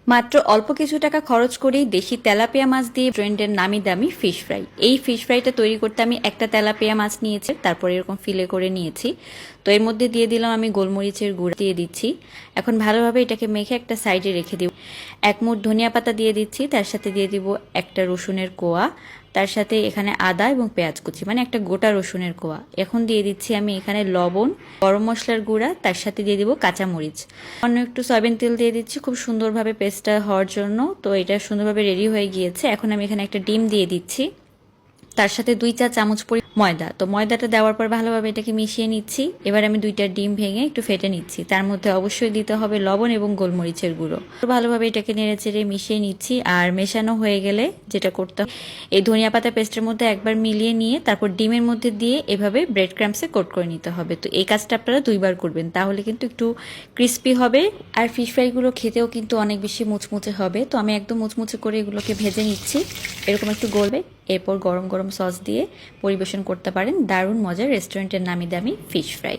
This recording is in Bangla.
মাত্র অল্প কিছু টাকা খরচ করেই দেশি তেলাপিয়া মাছ দিয়ে রেস্টুরেন্টের নামি দামি ফিশ ফ্রাই। এই ফিশ ফ্রাইটা তৈরি করতে আমি একটা তেলাপিয়া মাছ নিয়েছি, তারপর এরকম ফিলে করে নিয়েছি। তো এর মধ্যে দিয়ে দিলাম আমি গোলমরিচের গুঁড়া দিয়ে দিচ্ছি। এখন ভালোভাবে এটাকে মেখে একটা সাইডে রেখে দিব। এক মুঠ ধনিয়া পাতা দিয়ে দিচ্ছি, তার সাথে দিয়ে দিব একটা রসুনের কোয়া, তার সাথে এখানে আদা এবং পেঁয়াজ কুচি, মানে একটা গোটা রসুনের কোয়া। এখন দিয়ে দিচ্ছি আমি এখানে লবণ, গরম মশলার গুঁড়া, তার সাথে দিয়ে দিব কাঁচামরিচ। অন্য একটু সয়াবিন তেল দিয়ে দিচ্ছি খুব সুন্দরভাবে পেস্টটা হওয়ার জন্য। তো এটা সুন্দরভাবে রেডি হয়ে গিয়েছে। এখন আমি এখানে একটা ডিম দিয়ে দিচ্ছি, তার সাথে 2 চা চামচ ময়দা। তো ময়দাটা দেওয়ার পর ভালোভাবে এটাকে মিশিয়ে নিচ্ছি। এবার আমি 2টা ডিম ভেঙে একটু ফেটে নিচ্ছি। তার মধ্যে অবশ্যই দিতে হবে লবণ এবং গোলমরিচের গুঁড়ো। ভালোভাবে এটাকে নেড়েচেড়ে মিশিয়ে নিচ্ছি। আর মেশানো হয়ে গেলে যেটা করতে হবে, এই ধনিয়া পাতা পেস্টের মধ্যে একবার মিলিয়ে নিয়ে তারপর ডিমের মধ্যে দিয়ে এভাবে ব্রেড ক্রাম্পসে কোট করে নিতে হবে। তো এই কাজটা আপনারা 2বার করবেন, তাহলে কিন্তু একটু ক্রিস্পি হবে। আর ফিশ ফ্রাইগুলো খেতেও কিন্তু অনেক বেশি মুচমুচে হবে। তো আমি একদম মুচমুচে করে এগুলোকে ভেজে নিচ্ছি, এরকম একটু গলবে। এরপর গরম গরম সস দিয়ে পরিবেশন করতে পারেন দারুণ মজার রেস্টুরেন্টের নামি দামি ফিশ ফ্রাই।